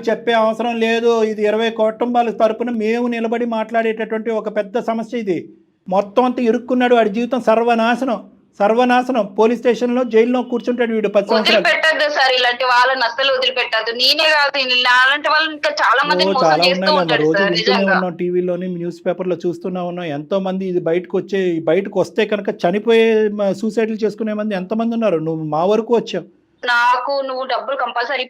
చెప్పే అవసరం లేదు. ఇది 20 కుటుంబాల తరపున మేము నిలబడి మాట్లాడేటటువంటి ఒక పెద్ద సమస్య. ఇది మొత్తం అంతా ఇరుక్కున్నాడు. వాడి జీవితం సర్వనాశనం. పోలీస్ స్టేషన్ లో జైల్లో కూర్చుంటాడు వీడు 10 సంవత్సరాలు. వదిలిపెట్టద్దు సార్, ఇలాంటి వాళ్ళని అసలు వదిలిపెట్టద్దు. నేనే కాదు, అలాంటి వాళ్ళు ఇంకా చాలా మంది రోజు వింటూనే ఉన్నాం, టీవీలోని న్యూస్ పేపర్ లో చూస్తూనే ఉన్నాం. ఎంతో మంది ఇది బయటకు వస్తే కనుక చనిపోయే సూసైడ్లు చేసుకునే మంది ఎంతమంది ఉన్నారు. నువ్వు మా వరకు వచ్చావు. నాకు నువ్వు డబ్బులు కంపల్సరీ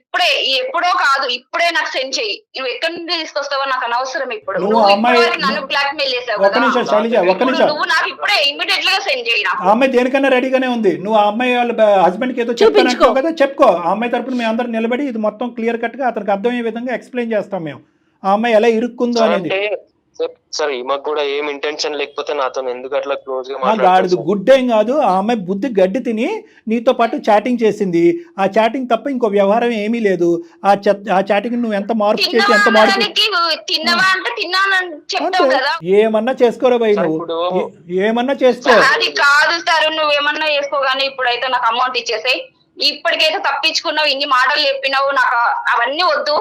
ఎప్పుడో కాదు, ఇప్పుడే నాకు సెండ్ చెయ్యి. నువ్వు ఎక్కడి నుంచి తీసుకొస్తావో నాకు అనవసరం. ఇప్పుడు నన్ను బ్లాక్ మెయిల్ చేసావు కదా, నువ్వు నాకు ఇప్పుడే ఇమ్మీడియట్ గా సెండ్ చేయి. ఆ అమ్మాయి దేనికన్నా రెడీగానే ఉంది. నువ్వు ఆ అమ్మాయి వాళ్ళ హస్బెండ్ కి ఏదో చెప్తాను కదా, చెప్పుకో. ఆ అమ్మాయి తరపున మేము అందరం నిలబడి ఇది మొత్తం క్లియర్ కట్ గా అతనికి అర్థమయ్యే విధంగా ఎక్స్ప్లెయిన్ చేస్తాం మేము. ఆ అమ్మాయి ఎలా ఇరుక్కుందో అనేది. సార్ ఈమెకు కూడా ఏం ఇంటెన్షన్ లేకపోతే నాతో ఎందుకు అట్లా క్లోజ్ గా మాట్లాడుతుంది? గుడ్ ఏం కాదు. ఆ అమ్మాయి బుద్ధి గడ్డి తిని నీతో పాటు చాటింగ్ చేసింది. ఆ చాటింగ్ తప్ప ఇంకో వ్యవహారం ఏమీ లేదు. ఆ చాటింగ్ నువ్వు ఎంత మార్పు చేసి ఏమన్నా చేసుకోరా భయ్, నువ్వు ఏమన్నా చేసుకో. అది కాదు సార్, నువ్వేమన్నా చేసుకో, కానీ ఇప్పుడైతే నాకు అమౌంట్ ఇచ్చేసాయి. ఇప్పటికైతే తప్పించుకున్నావు, ఇన్ని మాటలు చెప్పినావు, నాకు అవన్నీ వద్దు.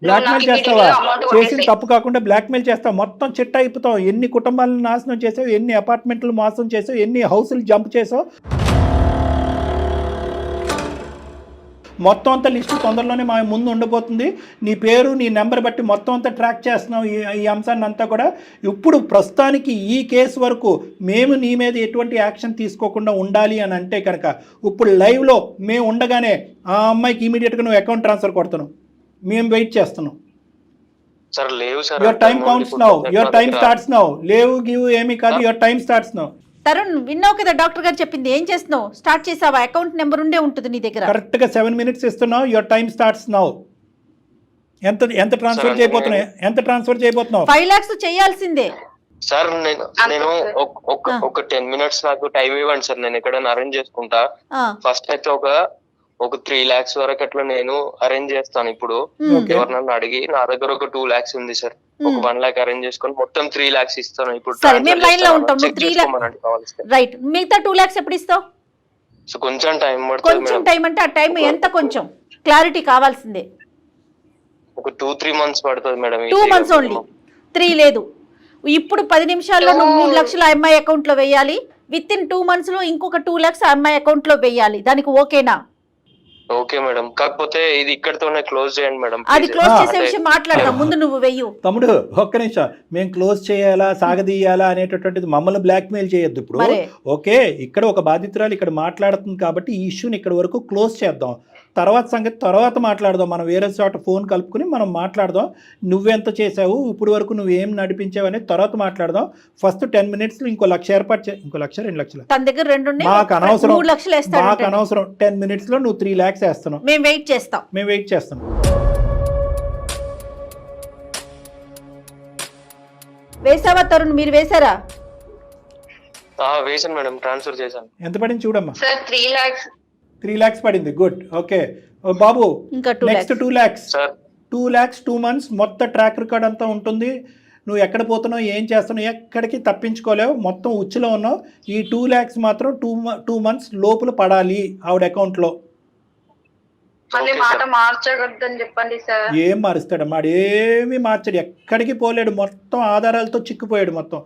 బ్లాక్మెయిల్ నాకు చేస్తావా? immediately amount చేసిన కొట్టేసేయ్. తప్పు కాకుండా బ్లాక్మెయిల్ చేస్తావు, మొత్తం చిట్ట అయిపోతావు. ఎన్ని కుటుంబాలను నాశనం చేసావు, ఎన్ని అపార్ట్మెంట్లు మోసం చేసావు, ఎన్ని హౌసులు జంప్ చేసావు, మొత్తం అంతా లిస్టు తొందరలోనే మా ముందు ఉండబోతుంది. నీ పేరు, నీ నెంబర్ బట్టి మొత్తం అంతా ట్రాక్ చేస్తున్నావు ఈ అంశాన్ని అంతా కూడా. ఇప్పుడు ప్రస్తుతానికి ఈ కేసు వరకు మేము నీ మీద ఎటువంటి యాక్షన్ తీసుకోకుండా ఉండాలి అని అంటే కనుక ఇప్పుడు లైవ్లో మేము ఉండగానే ఆ అమ్మాయికి ఇమీడియట్గా నువ్వు అకౌంట్ ట్రాన్స్ఫర్ కొడుతున్నావు. మేము వెయిట్ చేస్తున్నాం. సార్ లేవు sir. Your time counts now, your time starts now. లేవు గివ్ ఏమీ కాదు, your time starts now. Tarun, విన్నావు కదా డాక్టర్ గారు చెప్పింది, ఏం చేస్తున్నావు? స్టార్ట్ చేసావా? అకౌంట్ నెంబర్ ఉండే ఉంటుంది నీ దగ్గర. కరెక్ట్గా 7 minutes ఇస్తున్నావు. Your time starts now. ఎంత ట్రాన్స్ఫర్ చేయబోతున్నావు? ఎంత ట్రాన్స్ఫర్ చేయబోతున్నావు? 5 lakhs చేయాల్సిందే సార్. నేను ఒక 10 minutes నాకు టైం ఇవ్వండి సార్, నేను ఎక్కడైనా అరేంజ్ చేసుకుంటా. ఫస్ట్ అయితే ఒక 3 lakhs వరకు అట్లా నేను అరేంజ్ చేస్తాను. ఇప్పుడు ఎవరినన్నా అడిగి నా దగ్గర ఒక 2 lakhs ఉంది సార్, ఒక 1 lakh అరేంజ్ చేసుకొని మొత్తం 3 lakhs ఇస్తాను. ఇప్పుడు సరే, మేము లైన్ లో ఉంటాం. 3 lakhs రైట్, మిగతా 2 lakhs ఎప్పుడు ఇస్తావు? సో కొంచెం టైం పడుతుంది. కొంచెం టైం అంటే ఆ టైం ఎంత? కొంచెం క్లారిటీ కావాల్సిందే. ఒక 2-3 months పడుతుంది మేడం. 2 months ఓన్లీ, 3 లేదు. ఇప్పుడు 10 నిమిషాల్లో నువ్వు 3 లక్షలు ఆ అమ్మాయి అకౌంట్ లో వేయాలి. విత్ ఇన్ 2 months లో ఇంకొక 2 lakhs ఆ అమ్మాయి అకౌంట్ లో వేయాలి. దానికి ఓకేనా? ఓకే మేడం, కాకపోతే ఇది ఇక్కడతోనే క్లోజ్ చేయండి మేడం. అది క్లోజ్ చేసే విషయం మాట్లాడదాం, ముందు నువ్వు వెయ్యు. తమ్ముడు ఒక్క నిమిషం, మేము క్లోజ్ చేయాలా సాగదీయాలా అనేటటువంటిది మమ్మల్ని బ్లాక్మెయిల్ చేయొద్దు. ఇప్పుడు ఓకే, ఇక్కడ ఒక బాధితురాలు ఇక్కడ మాట్లాడుతుంది కాబట్టి ఈ ఇష్యూని ఇక్కడ వరకు క్లోజ్ చేద్దాం. తర్వాత సంగతి తర్వాత మాట్లాడదాం. మనం వేరే చోట ఫోన్ కలుపుకుని మనం మాట్లాడదాం. నువ్వెంత చేసావు, ఇప్పుడు వరకు నువ్వేం నడిపించావు అనేది తర్వాత మాట్లాడదాం. ఫస్ట్ 10 minutes ఇంకో 1 lakh ఏర్పాటు చేయి. ఇంకో 1 2 లక్షలు తన దగ్గర 2 ఉన్నాయి, మాకు అనవసరం. 3 లక్షలు వేస్తాడు. మాకు అనవసరం. 10 minutes లో నువ్వు 3 lakhs వేస్తున్నావు. మేము వెయిట్ చేస్తాం. వేసావా తరుణ్? మీరు వేసారా? వేసాను మేడం, ట్రాన్స్ఫర్ చేశాను. ఎంత పడింది చూడమ్మా? Sir 3 lakhs. 3 lakhs పడింది. గుడ్. ఓకే బాబు, ఇంకా 2 next 2 lakhs. Sir 2 lakhs 2 months మొత్తం ట్రాక్ రికార్డ్ అంతా ఉంటుంది. నువ్వు ఎక్కడ పోతున్నావు, ఏం చేస్తున్నావు, ఎక్కడికి తప్పించుకోలేవు. మొత్తం ఉచ్చులో ఉన్నావు. ఈ 2 lakhs మాత్రం 2 months లోపల పడాలి ఆవిడ అకౌంట్లో. మళ్ళీ మాట మార్చగద్దని చెప్పండి సార్. ఏం మారుస్తాడమ్మా? ఏమీ మార్చాడు, ఎక్కడికి పోలేడు. మొత్తం ఆధారాలతో చిక్కుపోయాడు. మొత్తం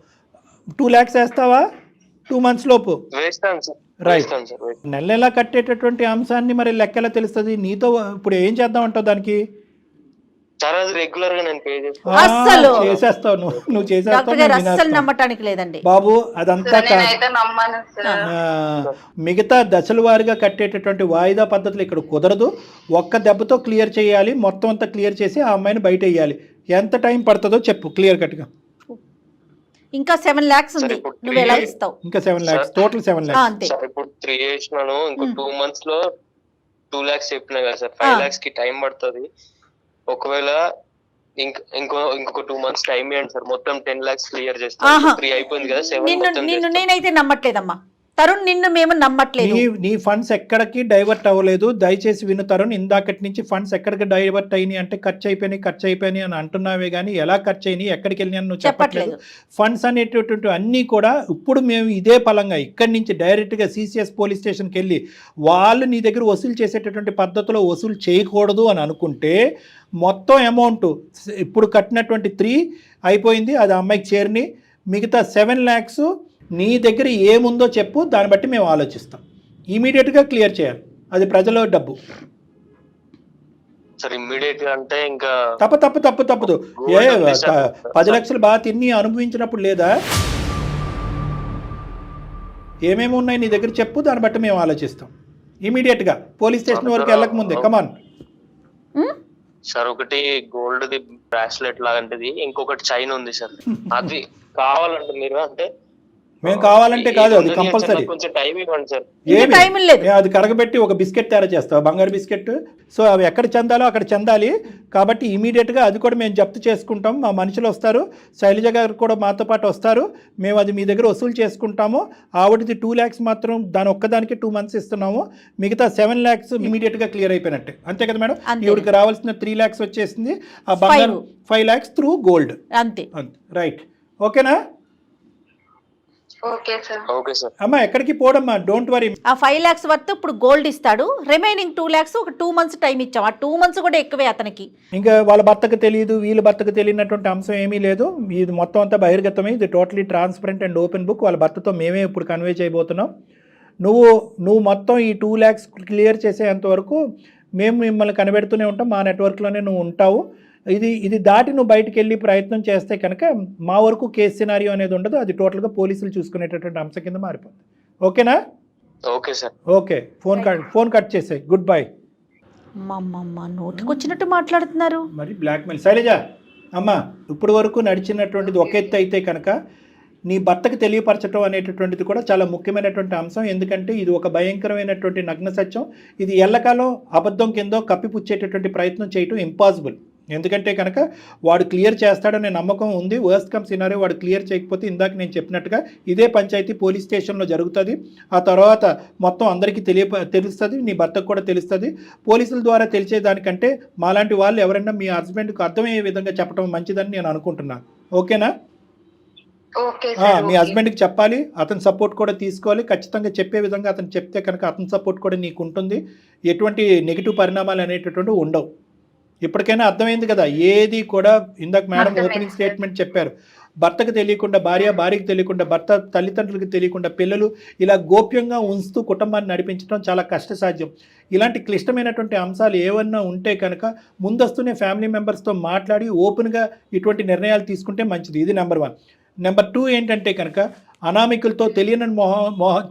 2 lakhs వేస్తావా 2 months లోపు? వేస్తాను సార్. రైట్. నెల కట్టేటటువంటి అంశాన్ని మరి లెక్కలా తెలుస్తుంది. నీతో ఇప్పుడు ఏం చేద్దాం అంటావు దానికి? సార్ అది రెగ్యులర్ గా నేను పే చేస్తాను. అస్సలు చేసేస్తావు నువ్వు చేసేస్తావు. డాక్టర్ గారు అస్సలు నమ్మటానికి లేదండి బాబు. అదంతా నేనైతే నమ్మను సార్. మిగతా దశల వారీగా కట్టేటటువంటి వాయిదా పద్ధతులు ఇక్కడ కుదరదు. ఒక్క దెబ్బతో క్లియర్ చేయాలి. మొత్తం అంతా క్లియర్ చేసి ఆ అమ్మాయిని బయట వేయాలి. ఎంత టైం పడుతుందో చెప్పు క్లియర్ కట్గా. ఇంకా 7 lakhs ఉంది, నువ్వు ఎలా ఇస్తావు? ఇంకా 7 lakhs, టోటల్ 7 lakhs. అంతే. ఇప్పుడు 3 చేసినాను, ఇంకో 2 months లో 2 lakhs చెప్పినా కదా సార్. 5 lakhs కి టైం పడుతుంది. ఒకవేళ ఇంకొక 2 months టైం ఇవ్వండి సార్, మొత్తం 10 lakhs క్లియర్ చేస్తాను. 3 అయిపోయింది కదా, 7 నిన్ను నేనైతే నమ్మట్లేదమ్మా తరుణ్, నిన్ను మేము నమ్మట్లేదు. నీ ఫండ్స్ ఎక్కడికి డైవర్ట్ అవ్వలేదు. దయచేసి విను తరుణ్, ఇందాకటి నుంచి ఫండ్స్ ఎక్కడికి డైవర్ట్ అయినాయి అంటే ఖర్చు అయిపోయినాయి అని అంటున్నావే కానీ ఎలా ఖర్చు అయినాయి, ఎక్కడికి వెళ్ళినాయి నువ్వు చెప్పట్లేదు. ఫండ్స్ అనేటటువంటి అన్నీ కూడా ఇప్పుడు మేము ఇదే పలంగా ఇక్కడి నుంచి డైరెక్ట్గా CCS పోలీస్ స్టేషన్కి వెళ్ళి వాళ్ళు నీ దగ్గర వసూలు చేసేటటువంటి పద్ధతిలో వసూలు చేయకూడదు అని అనుకుంటే మొత్తం అమౌంట్ ఇప్పుడు కట్టినటువంటి 3 అయిపోయింది, అది అమ్మాయికి చేరిని. మిగతా 7 lakhs నీ దగ్గర ఏముందో చెప్పు, దాన్ని బట్టి మేము ఆలోచిస్తాం. ఇమీడియట్గా క్లియర్ చేయాలి, అది ప్రజల డబ్బు. సార్ ఇమ్మీడియట్ గా అంటే ఇంకా తప్పదు. 10 లక్షలు బాగా తిని అనుభవించినప్పుడు లేదా? ఏమేమి ఉన్నాయి నీ దగ్గర చెప్పు, దాన్ని బట్టి మేము ఆలోచిస్తాం. ఇమీడియట్గా పోలీస్ స్టేషన్ వరకు వెళ్ళక ముందే కమాన్. సార్ ఒకటి గోల్డ్ ది బ్రాస్లెట్ లాంటిది, ఇంకొకటి చైన్ ఉంది సార్. అది కావాలంటే మీరు అంటే మేము కావాలంటే కాదు, అది కంపల్సరీ. కొంచెం టైం ఇవ్వండి సార్. అది కరగబెట్టి ఒక బిస్కెట్ తయారు చేస్తావు, బంగారు బిస్కెట్. సో అవి ఎక్కడ చెందాలో అక్కడ చెందాలి కాబట్టి ఇమీడియట్గా అది కూడా మేము జప్తు చేసుకుంటాం. మా మనుషులు వస్తారు, శైలజ గారు కూడా మాతో పాటు వస్తారు. మేము అది మీ దగ్గర వసూలు చేసుకుంటాము. ఆవిడది 2 lakhs మాత్రం దాని ఒక్కదానికి 2 months ఇస్తున్నాము. మిగతా 7 lakhs ఇమీడియట్గా క్లియర్ అయిపోయినట్టే. అంతే కదా మేడం? ఈవిడికి రావాల్సిన 3 lakhs వచ్చేసింది. ఆ బంగారు 5 lakhs త్రూ గోల్డ్. అంతే. రైట్. ఓకేనా? Okay sir. Okay sir. అమ్మా ఎక్కడికి పోడమ్మా, డోంట్ వరీ. ఆ 5 lakhs వర్త్ ఇప్పుడు గోల్డ్ ఇస్తాడు, రిమైనింగ్ 2 lakhs ఒక 2 months టైం ఇచ్చాం. ఆ 2 months కూడా ఎక్కువే అతనికి. ఇంకా వాళ్ళ భర్తకు తెలియదు, వీళ్ళ భర్తకు తెలియనటువంటి అంశం ఏమీ లేదు. ఇది మొత్తం అంతా బహిర్గతమే. ఇది totally transparent and open book. వాళ్ళ భర్తతో మేమే ఇప్పుడు కన్వే చేయబోతున్నాం. నువ్వు మొత్తం ఈ 2 lakhs క్లియర్ చేసేంత వరకు మేము మిమ్మల్ని కనిపెడుతూనే ఉంటాం. మా నెట్వర్క్లోనే నువ్వు ఉంటావు. ఇది దాటి నువ్వు బయటికి వెళ్ళి ప్రయత్నం చేస్తే కనుక మా వరకు కేసు సినారియో అనేది ఉండదు. అది టోటల్గా పోలీసులు చూసుకునేటటువంటి అంశం కింద మారిపోతుంది. ఓకేనా? Okay sir. Okay, phone cut చేసాయి. Goodbye. అమ్మమ్మ నోటికొచ్చినట్టు మాట్లాడుతున్నారు. మరి బ్లాక్మెయిల్. శైలజ అమ్మ, ఇప్పుడు వరకు నడిచినటువంటిది ఒక ఎత్తు అయితే కనుక నీ భర్తకు తెలియపరచడం అనేటటువంటిది కూడా చాలా ముఖ్యమైనటువంటి అంశం. ఎందుకంటే ఇది ఒక భయంకరమైనటువంటి నగ్న సత్యం. ఇది ఎల్లకాలం అబద్ధం కిందో కప్పిపుచ్చేటటువంటి ప్రయత్నం చేయటం ఇంపాసిబుల్. ఎందుకంటే కనుక వాడు క్లియర్ చేస్తాడనే నమ్మకం ఉంది. వర్స్ట్ కమ్ సినారియో వాడు క్లియర్ చేయకపోతే ఇందాక నేను చెప్పినట్టుగా ఇదే పంచాయతీ పోలీస్ స్టేషన్లో జరుగుతుంది. ఆ తర్వాత మొత్తం అందరికీ తెలుస్తుంది, నీ భర్తకు కూడా తెలుస్తుంది. పోలీసుల ద్వారా తెలిసేదానికంటే మాలాంటి వాళ్ళు ఎవరైనా మీ హస్బెండ్కి అర్థమయ్యే విధంగా చెప్పడం మంచిదని నేను అనుకుంటున్నాను. ఓకేనా? మీ హస్బెండ్కి చెప్పాలి, అతని సపోర్ట్ కూడా తీసుకోవాలి. ఖచ్చితంగా చెప్పే విధంగా అతను చెప్తే కనుక అతని సపోర్ట్ కూడా నీకు ఉంటుంది. ఎటువంటి నెగిటివ్ పరిణామాలు అనేటటువంటి ఉండవు. ఇప్పటికైనా అర్థమైంది కదా. ఏది కూడా ఇందాక మేడం ఓపెనింగ్ స్టేట్మెంట్ చెప్పారు, భర్తకు తెలియకుండా భార్యకి తెలియకుండా, భర్త తల్లిదండ్రులకు తెలియకుండా పిల్లలు ఇలా గోప్యంగా ఉంచుతూ కుటుంబాన్ని నడిపించడం చాలా కష్టసాధ్యం. ఇలాంటి క్లిష్టమైనటువంటి అంశాలు ఏమన్నా ఉంటే కనుక ముందస్తునే ఫ్యామిలీ మెంబర్స్తో మాట్లాడి ఓపెన్గా ఇటువంటి నిర్ణయాలు తీసుకుంటే మంచిది. ఇది నెంబర్ 1. నెంబర్ 2 ఏంటంటే కనుక అనామికులతో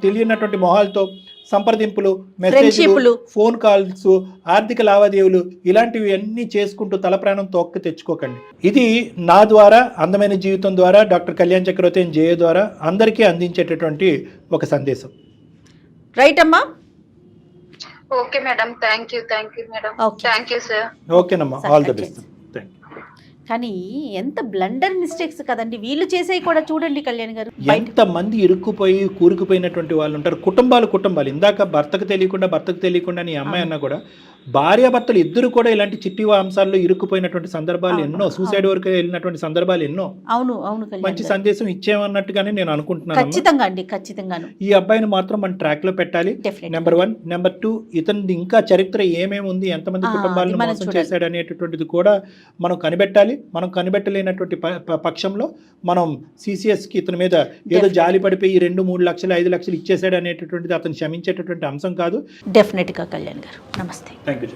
తెలియనటువంటి మొహాలతో సంప్రదింపులు, మెసేజ్లు, ఫోన్ కాల్స్, ఆర్థిక లావాదేవీలు ఇలాంటివి అన్నీ చేసుకుంటూ తల ప్రాణం తోక్కి తెచ్చుకోకండి. ఇది నా ద్వారా, అందమైన జీవితం ద్వారా, డాక్టర్ కళ్యాణ్ చక్రవర్తి జయ ద్వారా అందరికీ అందించేటటువంటి ఒక సందేశం. రైట్ అమ్మా? Okay madam, thank you madam. Thank you sir. ఓకేనమ్మా, ఆల్ ది బెస్ట్. కానీ ఎంత బ్లండర్ మిస్టేక్స్ కదండి వీళ్ళు చేసేవి కూడా. చూడండి కళ్యాణ్ గారు, ఎంతమంది ఇరుక్కుపోయి కూరుకుపోయినటువంటి వాళ్ళు ఉంటారు. కుటుంబాలు ఇందాక భర్తకు తెలియకుండా నీ అమ్మాయి అన్నా కూడా భార్యాభర్తలు ఇద్దరు కూడా ఇలాంటి చిట్టి అంశాల్లో ఇరుక్కుపోయినటువంటి సందర్భాలు ఎన్నో, సూసైడ్ వరకు వెళ్ళినటువంటి సందర్భాలు ఎన్నో. అవును, మంచి సందేశం ఇచ్చేమన్నట్టుగానే నేను అనుకుంటున్నాను. ఖచ్చితంగాను ఈ అబ్బాయిని మాత్రం మన ట్రాక్ లో పెట్టాలి. నెంబర్ 1. నెంబర్ 2, ఇతని ఇంకా చరిత్ర ఏమేమి ఉంది, ఎంతమంది కుటుంబాలను మోసం చేశాడు అనేటటువంటిది కూడా మనం కనిపెట్టాలి. మనం కనిపెట్టలేనటువంటి పక్షంలో మనం CCSకి ఇతని మీద ఏదో జాలి పడిపోయి 2-3 లక్షలు 5 లక్షలు ఇచ్చేసాడు అనేటటువంటిది అతను క్షమించేటటువంటి అంశం కాదు. డెఫినెట్గా కళ్యాణ్ గారు. నమస్తే. Thank you.